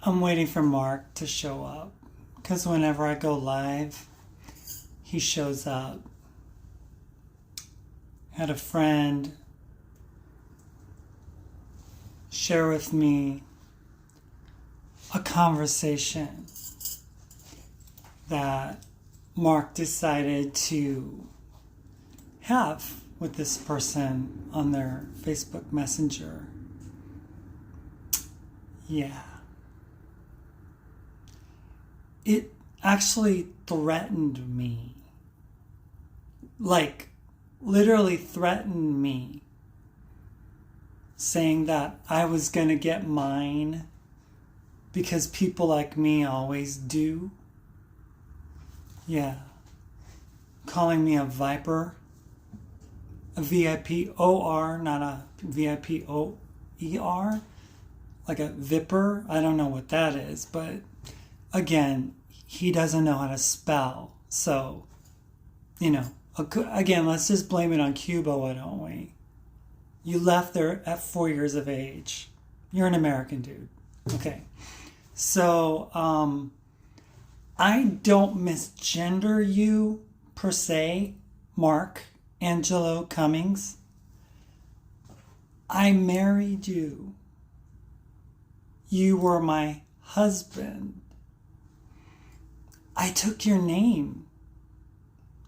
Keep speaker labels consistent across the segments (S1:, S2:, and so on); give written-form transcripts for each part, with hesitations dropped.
S1: I'm waiting for Mark to show up. Because whenever I go live, he shows up. Had a friend share with me a conversation that Mark decided to have with this person on their Facebook Messenger. Yeah. It actually threatened me. Like, literally threatened me. Saying that I was gonna get mine because people like me always do. Yeah. Calling me a viper. A V-I-P-O-R, not a V-I-P-O-E-R. Like a vipper. I don't know what that is, but again, he doesn't know how to spell. So, again, let's just blame it on Cuba, why don't we? You left there at 4 years of age. You're an American dude. Okay. So, I don't misgender you per se, Mark Angelo Cummings. I married you. You were my husband. I took your name.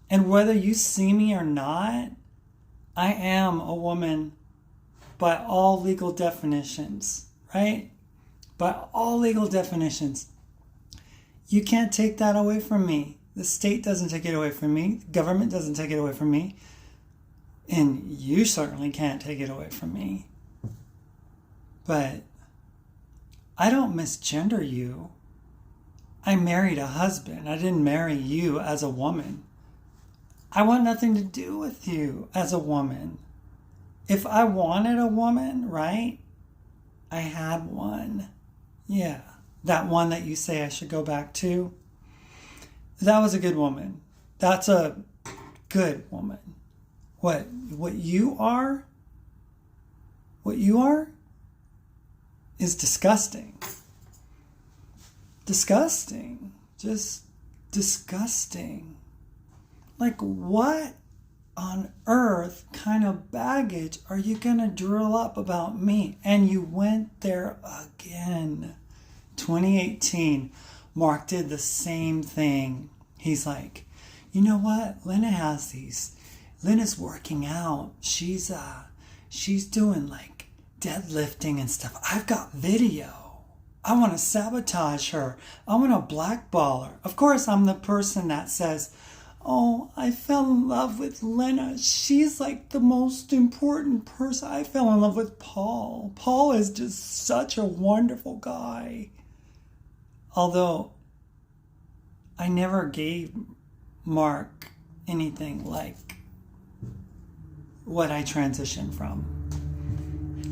S1: And whether you see me or not, I am a woman by all legal definitions, right? By all legal definitions. You can't take that away from me. The state doesn't take it away from me. The government doesn't take it away from me. And you certainly can't take it away from me. But I don't misgender you. I married a husband. I didn't marry you as a woman. I want nothing to do with you as a woman. If I wanted a woman, right? I had one. Yeah. That one that you say I should go back to. That was a good woman. That's a good woman. What you are is disgusting. Disgusting. Just disgusting. Like, what on earth kind of baggage are you gonna drill up about me? And you went there again. 2018, Mark did the same thing. He's like, you know what? Lynna's working out. She's doing like deadlifting and stuff. I've got video. I want to sabotage her. I want to blackball her. Of course, I'm the person that says, oh, I fell in love with Lynna. She's like the most important person. I fell in love with Paul. Paul is just such a wonderful guy. Although I never gave Mark anything like what I transitioned from.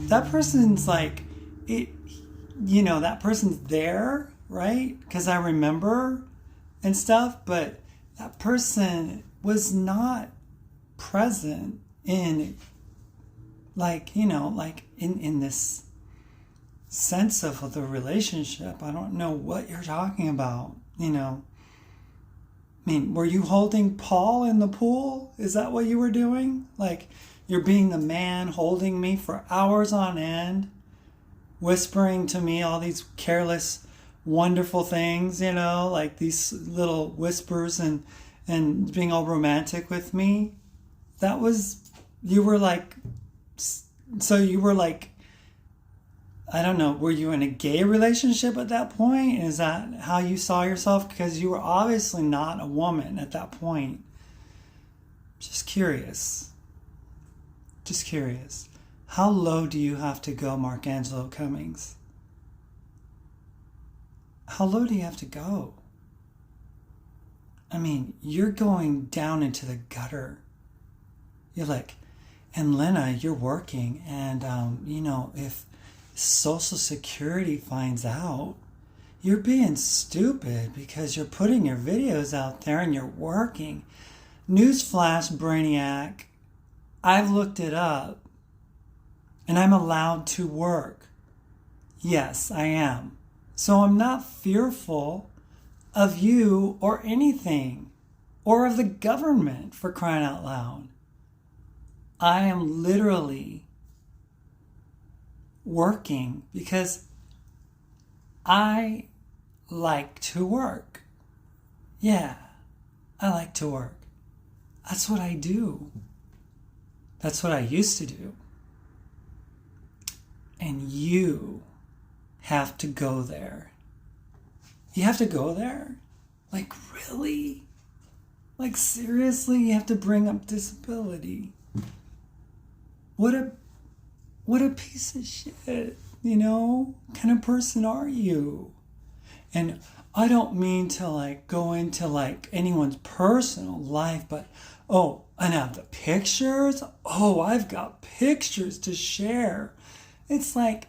S1: That person's like, that person's there, right? Because I remember and stuff, but that person was not present in in this sense of the relationship. I don't know what you're talking about, I mean, were you holding Paul in the pool? Is that what you were doing? Like, you're being the man holding me for hours on end, whispering to me all these careless, wonderful things, like these little whispers and being all romantic with me. You were like, I don't know, were you in a gay relationship at that point? Is that how you saw yourself? Because you were obviously not a woman at that point. Just curious. How low do you have to go, Mark Angelo Cummings? How low do you have to go? I mean, you're going down into the gutter. You're like, and Lynna, you're working, and if Social Security finds out, you're being stupid because you're putting your videos out there and you're working. Newsflash, Brainiac, I've looked it up and I'm allowed to work. Yes, I am. So I'm not fearful of you or anything, or of the government, for crying out loud. I am literally working because I like to work. Yeah, I like to work. That's what I do. That's what I used to do. And you have to go there. You have to go there? Like, really? Like, seriously, you have to bring up disability? What a piece of shit, you know? What kind of person are you? And I don't mean to like go into like anyone's personal life, but oh, and I have the pictures. Oh, I've got pictures to share. It's like,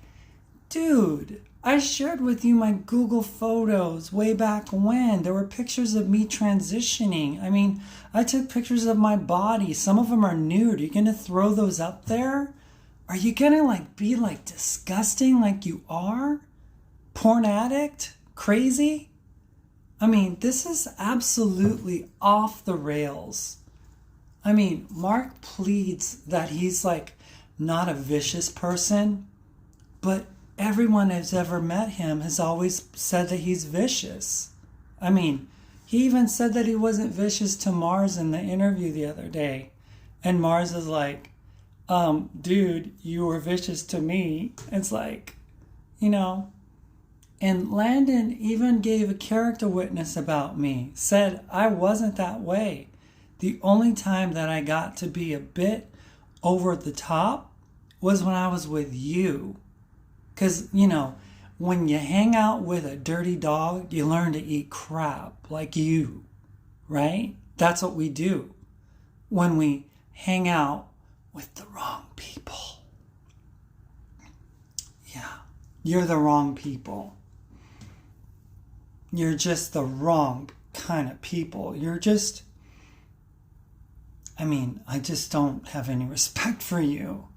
S1: dude, I shared with you my Google Photos way back when. There were pictures of me transitioning. I mean, I took pictures of my body. Some of them are nude. Are you going to throw those up there? Are you going to like be like disgusting like you are? Porn addict? Crazy? I mean, this is absolutely off the rails. I mean, Mark pleads that he's like not a vicious person, but everyone who's ever met him has always said that he's vicious. I mean, he even said that he wasn't vicious to Mars in the interview the other day. And Mars is like, dude, you were vicious to me. It's like, you know. And Landon even gave a character witness about me, said I wasn't that way. The only time that I got to be a bit over the top was when I was with you. Because, you know, when you hang out with a dirty dog, you learn to eat crap like you, right? That's what we do when we hang out with the wrong people. Yeah, you're the wrong people. You're just the wrong kind of people. You're just, I mean, I just don't have any respect for you.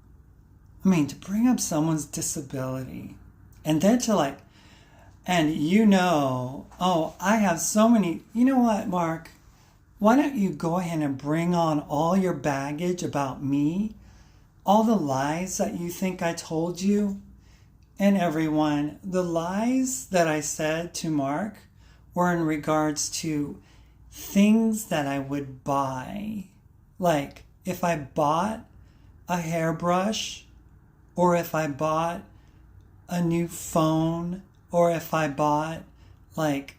S1: I mean, to bring up someone's disability and then to like, and you know, oh, I have so many, you know what, Mark? Why don't you go ahead and bring on all your baggage about me, all the lies that you think I told you, and everyone, the lies that I said to Mark were in regards to things that I would buy. Like if I bought a hairbrush, or if I bought a new phone, or if I bought like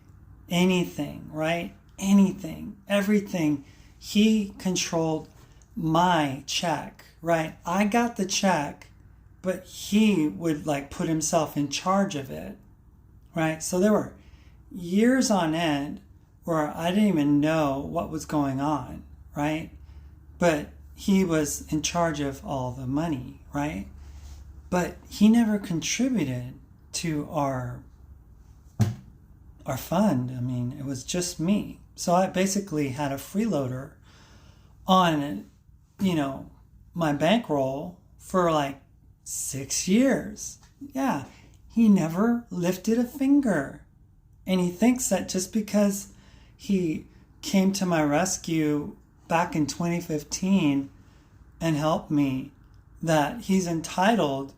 S1: anything, right? Anything, everything. He controlled my check, right? I got the check, but he would like put himself in charge of it, right? So there were years on end where I didn't even know what was going on, right? But he was in charge of all the money, right? But he never contributed to our fund. I mean, it was just me. So I basically had a freeloader on, you know, my bankroll for like 6 years. Yeah, he never lifted a finger. And he thinks that just because he came to my rescue back in 2015 and helped me, that he's entitled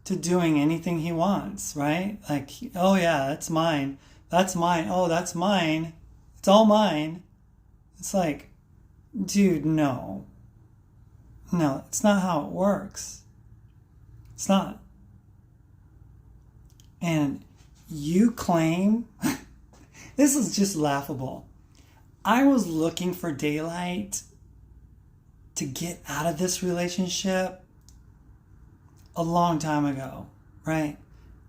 S1: to doing anything he wants, right? Like, oh yeah, that's mine. That's mine. Oh, that's mine. It's all mine. It's like, dude, no. No, it's not how it works. It's not. And you claim, this is just laughable. I was looking for daylight to get out of this relationship a long time ago, right?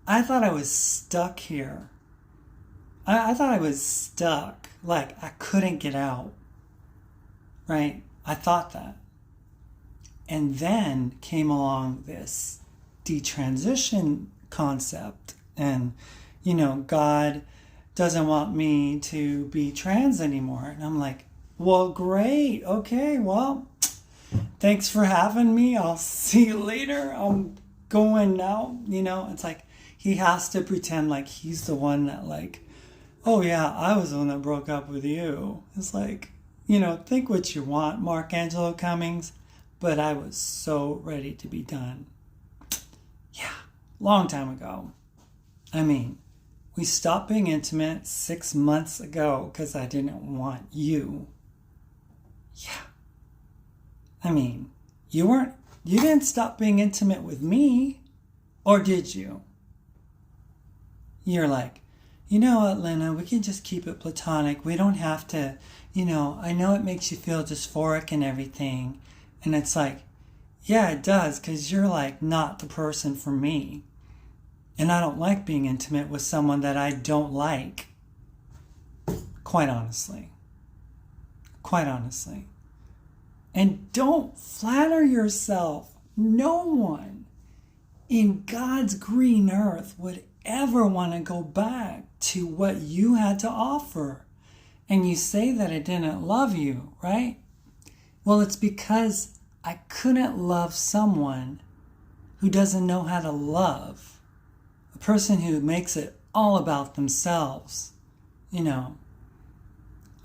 S1: I thought I was stuck here. I thought I was stuck, like I couldn't get out, right? I thought that. And then came along this detransition concept, and, you know, God doesn't want me to be trans anymore. And I'm like, well, great. Okay, well, thanks for having me. I'll see you later. I'm going now. You know, it's like he has to pretend like he's the one that like, oh yeah, I was the one that broke up with you. It's like, think what you want, Mark Angelo Cummings, but I was so ready to be done. Yeah, long time ago. I mean, we stopped being intimate 6 months ago because I didn't want you. Yeah. I mean, you didn't stop being intimate with me, or did you? You're like, you know what, Lynna, we can just keep it platonic. We don't have to, I know it makes you feel dysphoric and everything. And it's like, yeah, it does, because you're like not the person for me. And I don't like being intimate with someone that I don't like. Quite honestly. Quite honestly. And don't flatter yourself. No one in God's green earth would ever want to go back to what you had to offer. And you say that I didn't love you, right? Well, it's because I couldn't love someone who doesn't know how to love. A person who makes it all about themselves. A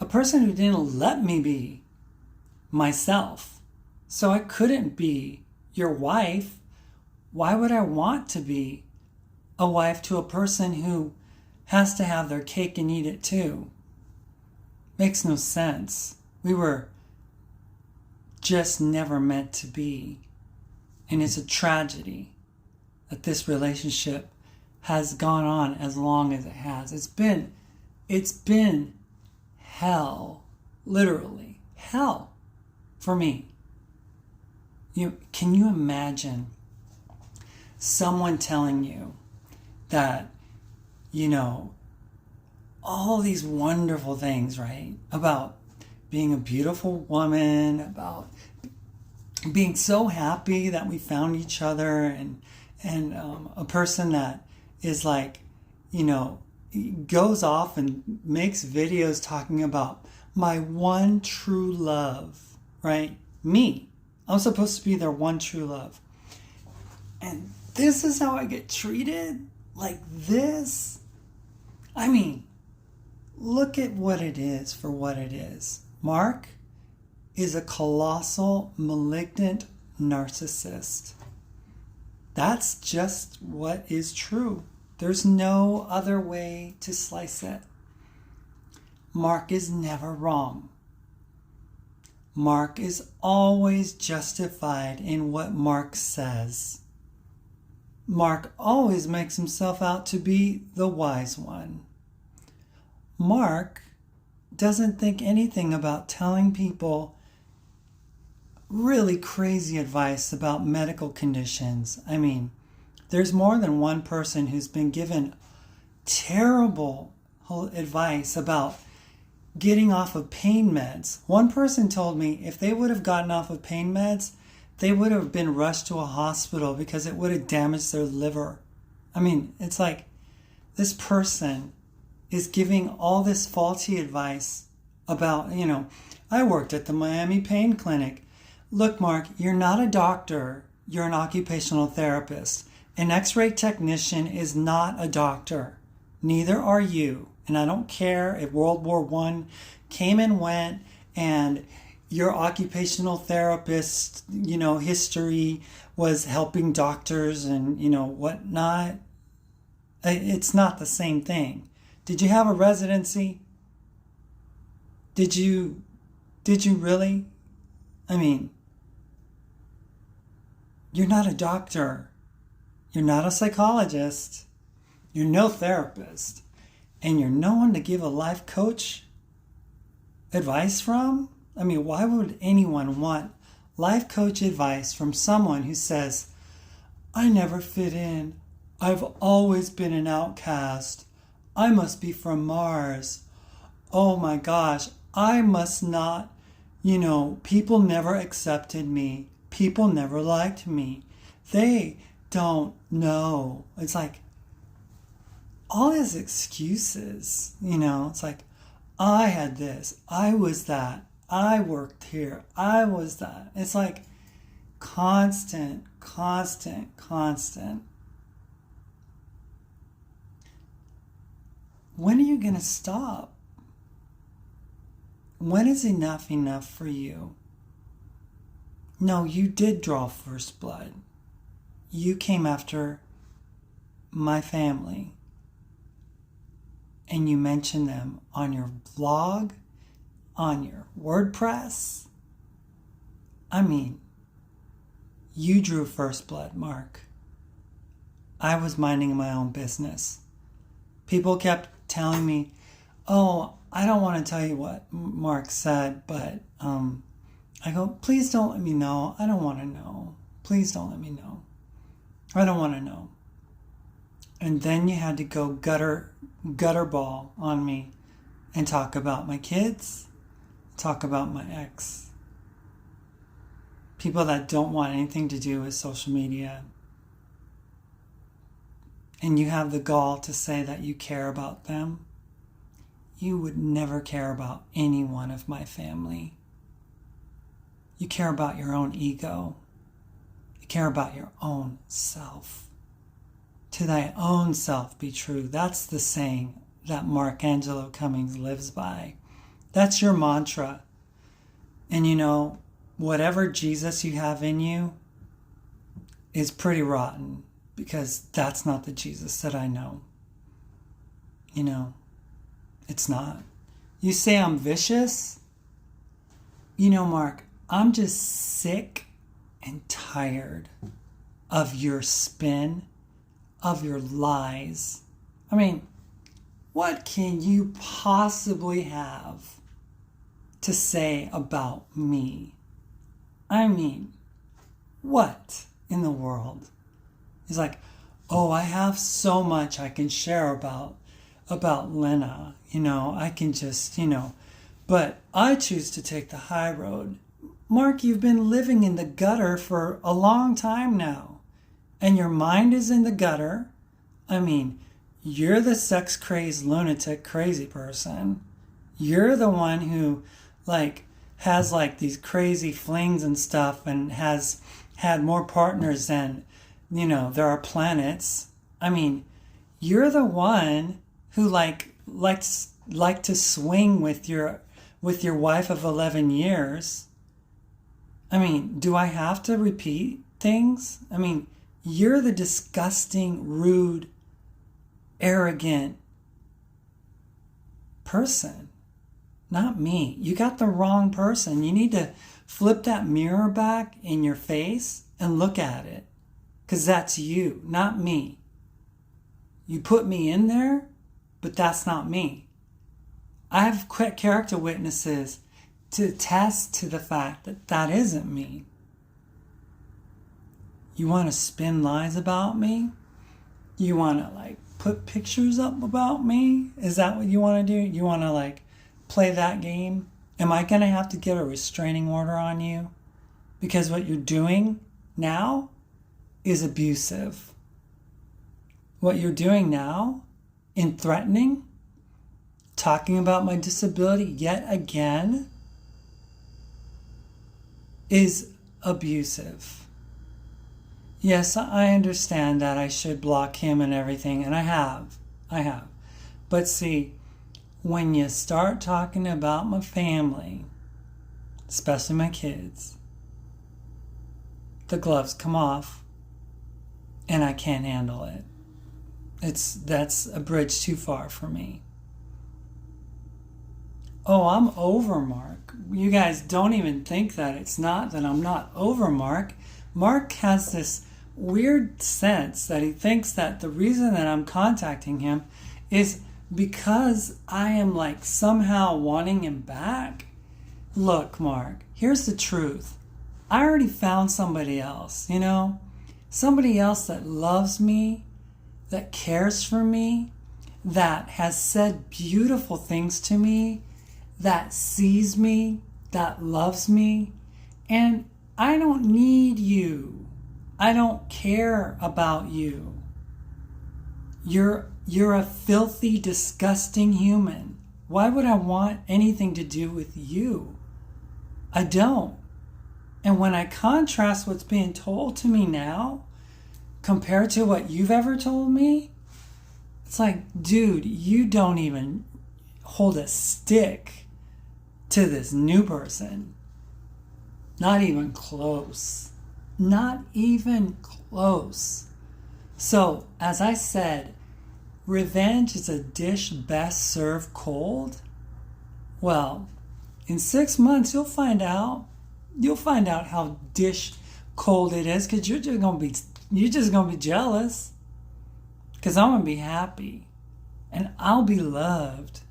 S1: person who didn't let me be myself. So I couldn't be your wife. Why would I want to be a wife to a person who has to have their cake and eat it too? Makes no sense. We were just never meant to be. And it's a tragedy that this relationship has gone on as long as it has. It's been hell, literally hell for me. Can you imagine someone telling you that, all these wonderful things, right? About being a beautiful woman, about being so happy that we found each other, and a person that is like, goes off and makes videos talking about my one true love, right? Me. I'm supposed to be their one true love. And this is how I get treated? Like this? I mean, look at what it is for what it is. Mark is a colossal, malignant narcissist. That's just what is true. There's no other way to slice it. Mark is never wrong. Mark is always justified in what Mark says. Mark always makes himself out to be the wise one. Mark doesn't think anything about telling people really crazy advice about medical conditions. I mean, there's more than one person who's been given terrible advice about getting off of pain meds. One person told me if they would have gotten off of pain meds, they would have been rushed to a hospital because it would have damaged their liver. I mean, it's like this person is giving all this faulty advice about, I worked at the Miami Pain Clinic. Look, Mark, you're not a doctor. You're an occupational therapist. An x-ray technician is not a doctor. Neither are you. And I don't care if World War I came and went and your occupational therapist, history was helping doctors and, whatnot. It's not the same thing. Did you have a residency? Did you really? I mean, you're not a doctor. You're not a psychologist. You're no therapist. And you're no one to give a life coach advice from? I mean, why would anyone want life coach advice from someone who says, I never fit in. I've always been an outcast. I must be from Mars. Oh my gosh, I must not, people never accepted me. People never liked me. They don't know. It's like all his excuses, it's like, I had this, I was that, I worked here, I was that. It's like constant. when are you going to stop? When is enough for you? No, you did draw first blood. You came after my family. And you mentioned them on your vlog, on your WordPress. I mean, you drew first blood, Mark. I was minding my own business. People kept telling me, oh, I don't want to tell you what Mark said, but I go, please don't let me know. I don't want to know. Please don't let me know. I don't want to know. And then you had to go gutter ball on me and talk about my kids, talk about my ex. People that don't want anything to do with social media. And you have the gall to say that you care about them. You would never care about any one of my family. You care about your own ego. You care about your own self. To thy own self be true. That's the saying that Mark Angelo Cummings lives by. That's your mantra. And you know, whatever Jesus you have in you is pretty rotten, because that's not the Jesus that I know. You know, it's not. You say I'm vicious? You know, Mark, I'm just sick and tired of your spin, of your lies. I mean, what can you possibly have to say about me? I mean, what in the world? He's like, oh, I have so much I can share about Lynna. You know, I can just, but I choose to take the high road. Mark, you've been living in the gutter for a long time now, and your mind is in the gutter. I mean, you're the sex-crazed, lunatic, crazy person. You're the one who, has, these crazy flings and stuff and has had more partners than, there are planets. I mean, you're the one who, likes to swing with your wife of 11 years. I mean, do I have to repeat things? I mean, you're the disgusting, rude, arrogant person, not me. You got the wrong person. You need to flip that mirror back in your face and look at it, because that's you, not me. You put me in there, but that's not me. I have character witnesses to attest to the fact that that isn't me. You want to spin lies about me? You want to put pictures up about me? Is that what you want to do? You want to play that game? Am I going to have to get a restraining order on you? Because what you're doing now is abusive. What you're doing now in threatening, talking about my disability yet again, is abusive. Yes, I understand that I should block him and everything, and I have. But see, when you start talking about my family, especially my kids, the gloves come off, and I can't handle it. That's a bridge too far for me. Oh, I'm over Mark. You guys don't even think that I'm not over Mark. Mark has this weird sense that he thinks that the reason that I'm contacting him is because I am somehow wanting him back. Look, Mark, here's the truth. I already found somebody else, somebody else that loves me, that cares for me, that has said beautiful things to me, that sees me, that loves me, and I don't need you. I don't care about you. You're a filthy, disgusting human. Why would I want anything to do with you? I don't. And when I contrast what's being told to me now compared to what you've ever told me, It's like, dude, you don't even hold a stick to this new person. Not even close. Not even close. So, as I said, revenge is a dish best served cold. Well, in 6 months, you'll find out. You'll find out how dish cold it is, because you're just gonna be jealous. Because I'm gonna be happy, and I'll be loved.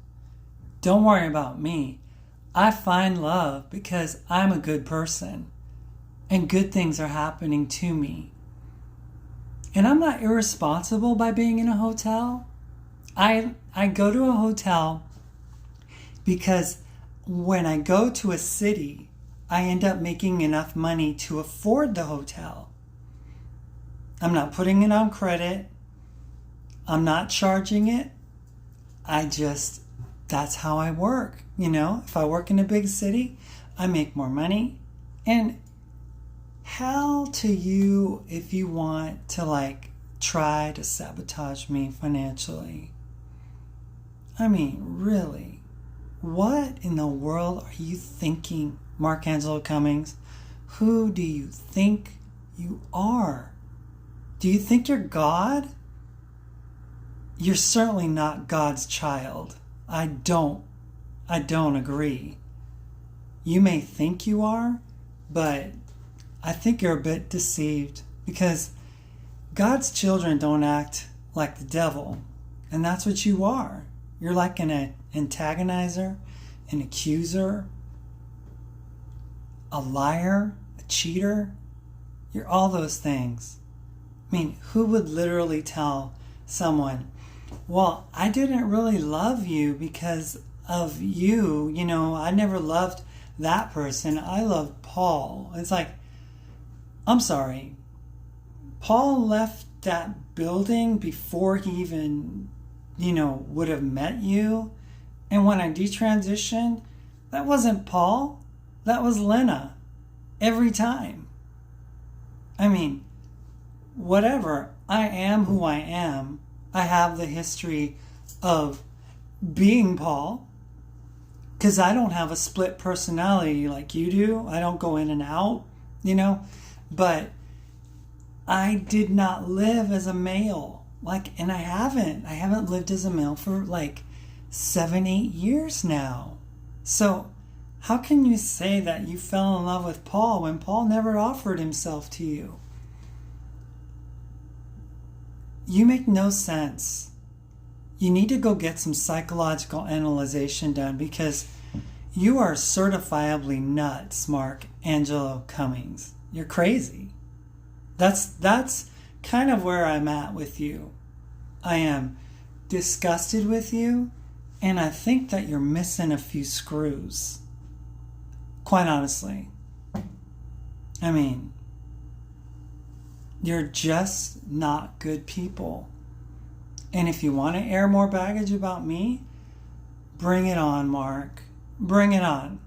S1: Don't worry about me. I find love because I'm a good person, and good things are happening to me. And I'm not irresponsible by being in a hotel. I go to a hotel because when I go to a city, I end up making enough money to afford the hotel. I'm not putting it on credit. I'm not charging it. That's how I work. If I work in a big city, I make more money. And hell to you if you want to try to sabotage me financially. I mean, really, what in the world are you thinking, Markangelo Cummings? Who do you think you are? Do you think you're God? You're certainly not God's child. I don't agree. You may think you are, but I think you're a bit deceived, because God's children don't act like the devil, and that's what you are. You're like an antagonizer, an accuser, a liar, a cheater. You're all those things. I mean, who would literally tell someone, well, I didn't really love you because of you. I never loved that person. I loved Paul. It's like, I'm sorry. Paul left that building before he even, would have met you. And when I detransitioned, that wasn't Paul. That was Lynna. Every time. I mean, whatever. I am who I am. I have the history of being Paul, because I don't have a split personality like you do. I don't go in and out, but I did not live as a male, and I haven't lived as a male for 7-8 years now. So how can you say that you fell in love with Paul when Paul never offered himself to you? You make no sense. You need to go get some psychological analyzation done, because you are certifiably nuts, Markangelo Cummings. You're crazy. That's kind of where I'm at with you. I am disgusted with you, and I think that you're missing a few screws. Quite honestly. I mean, you're just not good people. And if you want to air more baggage about me, bring it on, Mark. Bring it on.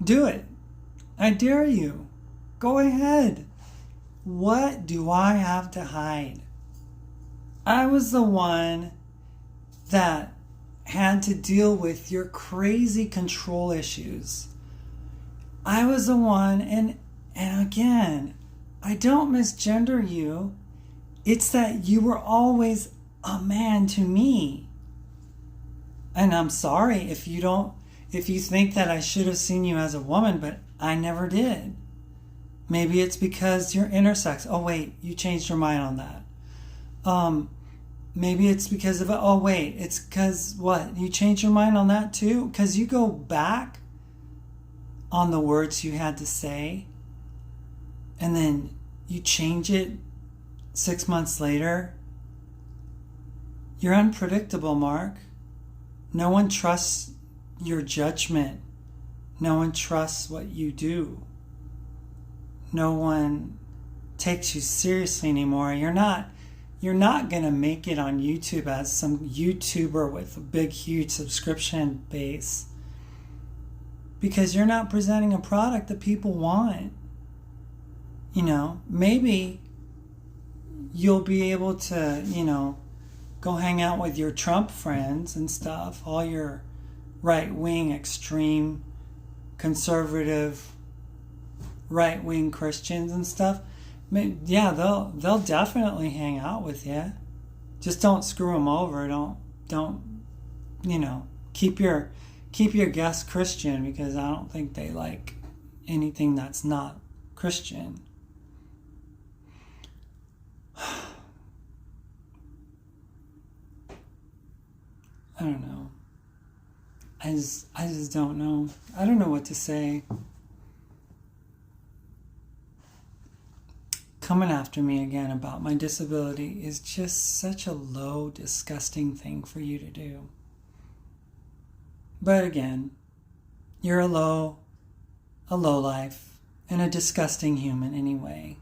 S1: Do it. I dare you. Go ahead. What do I have to hide? I was the one that had to deal with your crazy control issues. I was the one, and again, I don't misgender you. It's that you were always a man to me. And I'm sorry if you think that I should have seen you as a woman, but I never did. Maybe it's because you're intersex. Oh wait, you changed your mind on that. Maybe it's because of, oh wait, it's because what? You changed your mind on that too? Because you go back on the words you had to say, and then you change it 6 months later. You're unpredictable, Mark. No one trusts your judgment. No one trusts what you do. No one takes you seriously anymore. You're not going to make it on YouTube as some YouTuber with a big, huge subscription base, because you're not presenting a product that people want. Maybe you'll be able to, go hang out with your Trump friends and stuff, all your right-wing, extreme, conservative, right-wing Christians and stuff. I mean, yeah, they'll definitely hang out with you. Just don't screw them over. Don't keep your guests Christian, because I don't think they like anything that's not Christian. I don't know. I just don't know. I don't know what to say. Coming after me again about my disability is just such a low, disgusting thing for you to do. But again, you're a lowlife, and a disgusting human anyway.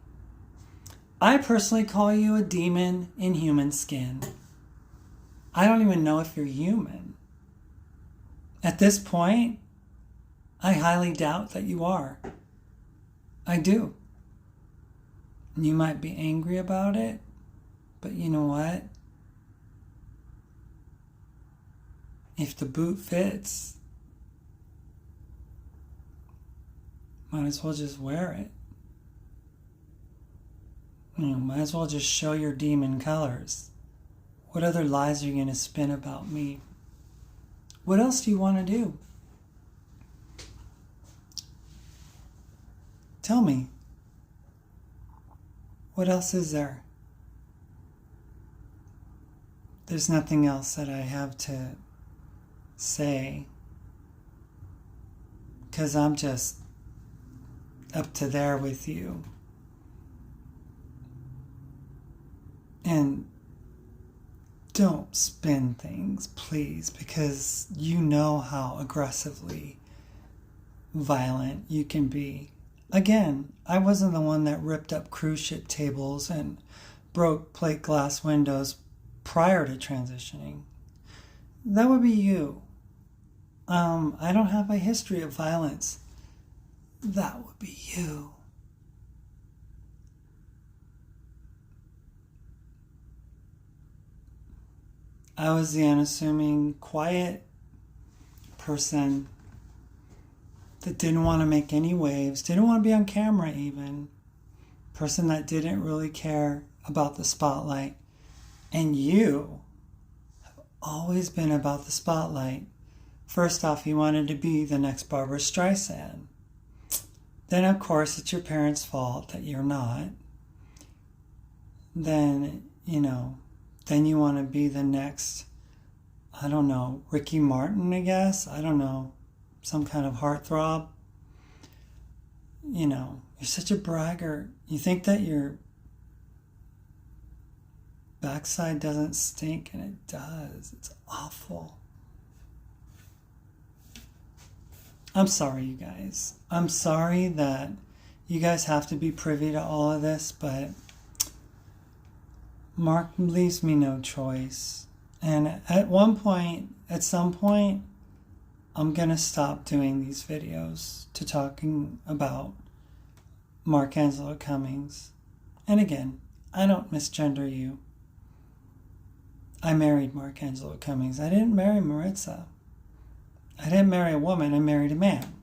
S1: I personally call you a demon in human skin. I don't even know if you're human. At this point, I highly doubt that you are. I do. You might be angry about it, but you know what? If the boot fits, might as well just wear it. Might as well just show your demon colors. What other lies are you going to spin about me? What else do you want to do? Tell me. What else is there? There's nothing else that I have to say, because I'm just up to there with you. And don't spin things, please, because you know how aggressively violent you can be. Again, I wasn't the one that ripped up cruise ship tables and broke plate glass windows prior to transitioning. That would be you. I don't have a history of violence. That would be you. I was the unassuming, quiet person that didn't want to make any waves, didn't want to be on camera even. Person that didn't really care about the spotlight. And you have always been about the spotlight. First off, you wanted to be the next Barbara Streisand. Then, of course, it's your parents' fault that you're not. Then, then you want to be the next, I don't know, Ricky Martin, I guess. I don't know. Some kind of heartthrob. You're such a braggart. You think that your backside doesn't stink, and it does. It's awful. I'm sorry, you guys. I'm sorry that you guys have to be privy to all of this, but Mark leaves me no choice. And at some point, I'm going to stop doing these videos to talking about Mark Angelo Cummings. And again, I don't misgender you. I married Mark Angelo Cummings. I didn't marry Maritza. I didn't marry a woman, I married a man.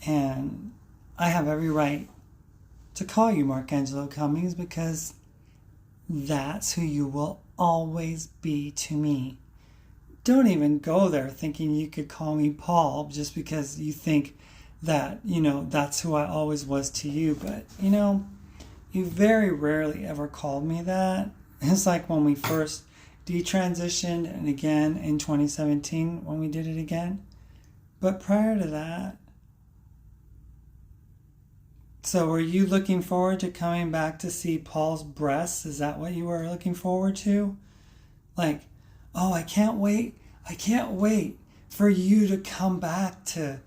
S1: And I have every right to call you Mark Angelo Cummings, because that's who you will always be to me. Don't even go there thinking you could call me Paul just because you think that, that's who I always was to you. But, you very rarely ever called me that. It's like when we first detransitioned, and again in 2017 when we did it again. But prior to that, so were you looking forward to coming back to see Paul's breasts? Is that what you were looking forward to? Like, oh, I can't wait for you to come back to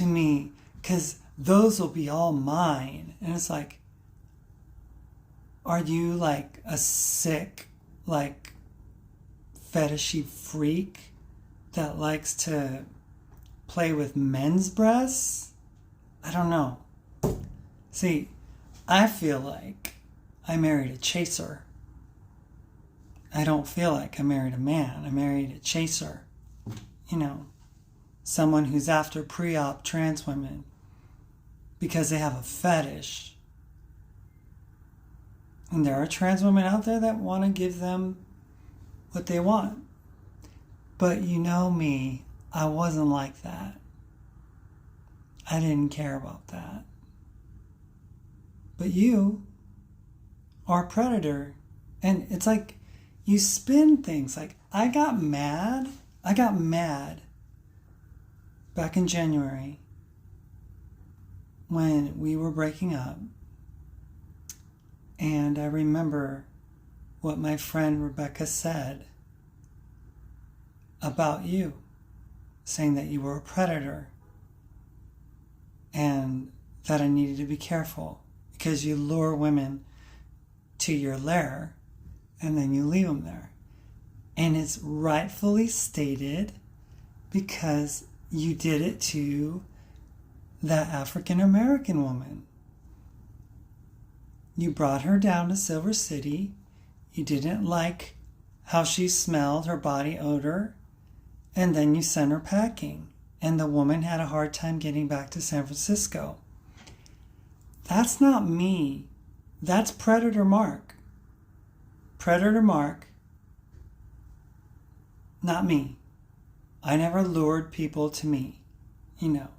S1: me, because those will be all mine. And it's like, are you like a sick, like, fetishy freak that likes to play with men's breasts? I don't know. See, I feel like I married a chaser. I don't feel like I married a man. I married a chaser. You know, someone who's after pre-op trans women because they have a fetish. And there are trans women out there that want to give them what they want. But you know me, I wasn't like that. I didn't care about that. But you are a predator. And it's like you spin things. Like I got mad back in January when we were breaking up. And I remember what my friend Rebecca said about you, saying that you were a predator and that I needed to be careful because you lure women to your lair and then you leave them there. And it's rightfully stated because you did it to that African American woman. You brought her down to Silver City. You didn't like how she smelled, her body odor, and then you sent her packing. And the woman had a hard time getting back to San Francisco. That's not me. That's Predator Mark. Predator Mark. Not me. I never lured people to me, you know.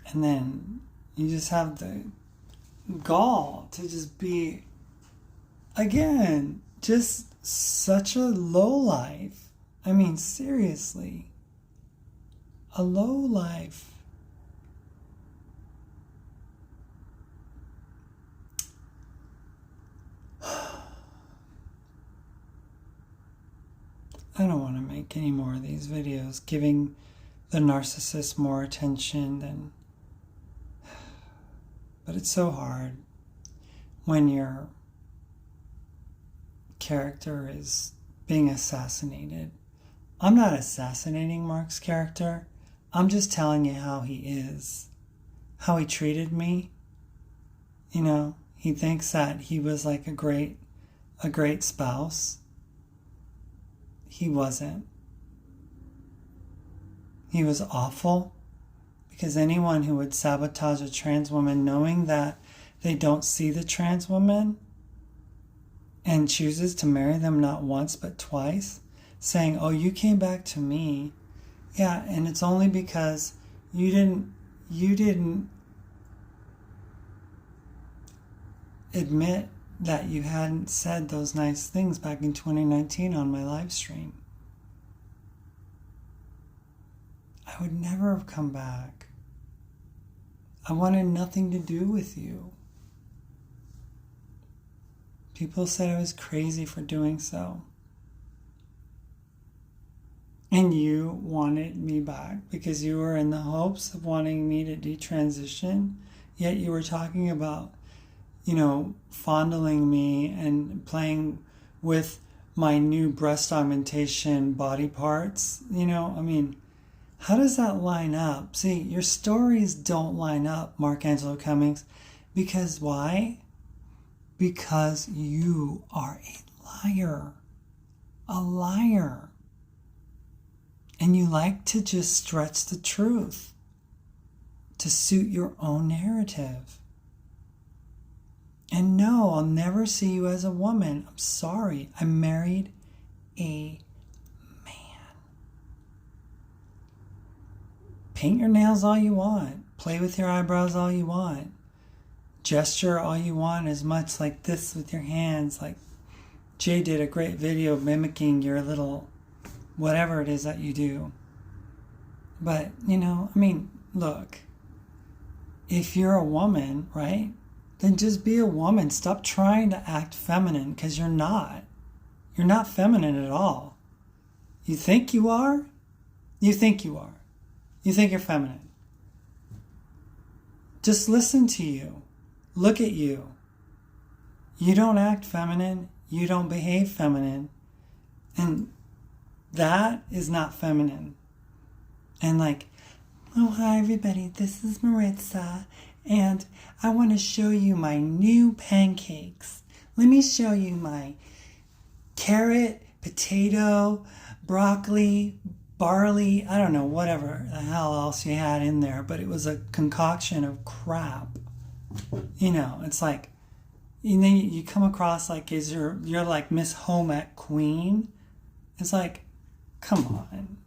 S1: And then you just have the gall to just be, again, just such a lowlife. I mean, seriously. A lowlife. I don't want to make any more of these videos giving the narcissist more attention than... But it's so hard when your character is being assassinated. I'm not assassinating Mark's character. I'm just telling you how he is. How he treated me. You know, he thinks that he was like a great spouse. He wasn't. He was awful. Because anyone who would sabotage a trans woman knowing that they don't see the trans woman and chooses to marry them not once but twice, saying, oh, you came back to me. Yeah, and it's only because you didn't admit that you hadn't said those nice things back in 2019 on my live stream. I would never have come back. I wanted nothing to do with you. People said I was crazy for doing so. And you wanted me back because you were in the hopes of wanting me to detransition, yet you were talking about, you know, fondling me and playing with my new breast augmentation body parts. You know, I mean, how does that line up? See, your stories don't line up, Mark Angelo Cummings. Because why? Because you are a liar. A liar. And you like to just stretch the truth to suit your own narrative. And no, I'll never see you as a woman. I'm sorry. I married a paint your nails all you want. Play with your eyebrows all you want. Gesture all you want as much like this with your hands. Like Jay did a great video mimicking your little whatever it is that you do. But, you know, I mean, look. If you're a woman, right? Then just be a woman. Stop trying to act feminine because you're not. You're not feminine at all. You think you are? You think you are. You think you're feminine. Just listen to you. Look at you. You don't act feminine. You don't behave feminine. And that is not feminine. And like, oh, hi everybody. This is Maritza. And I want to show you my new pancakes. Let me show you my carrot, potato, broccoli, barley, I don't know, whatever the hell else you had in there, but it was a concoction of crap. It's like, you come across like, you're like Miss Home Ec Queen. It's like, come on.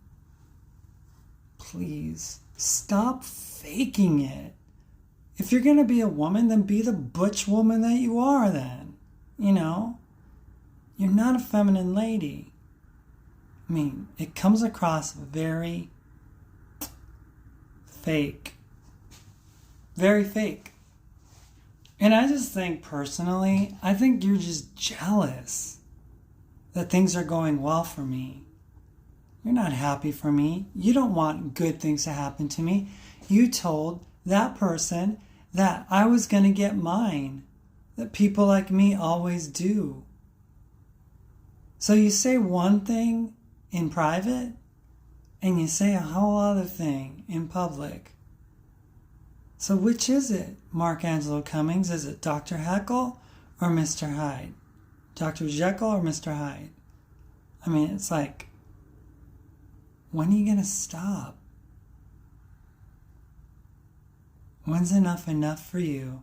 S1: Please stop faking it. If you're going to be a woman, then be the butch woman that you are then. You're not a feminine lady. I mean, it comes across very fake. Very fake. And I just think personally, I think you're just jealous that things are going well for me. You're not happy for me. You don't want good things to happen to me. You told that person that I was going to get mine, that people like me always do. So you say one thing in private, and you say a whole other thing in public. So which is it, Mark Angelo Cummings? Is it Dr. Heckle or Mr. Hyde? Dr. Jekyll or Mr. Hyde? I mean, it's like, when are you going to stop? When's enough for you?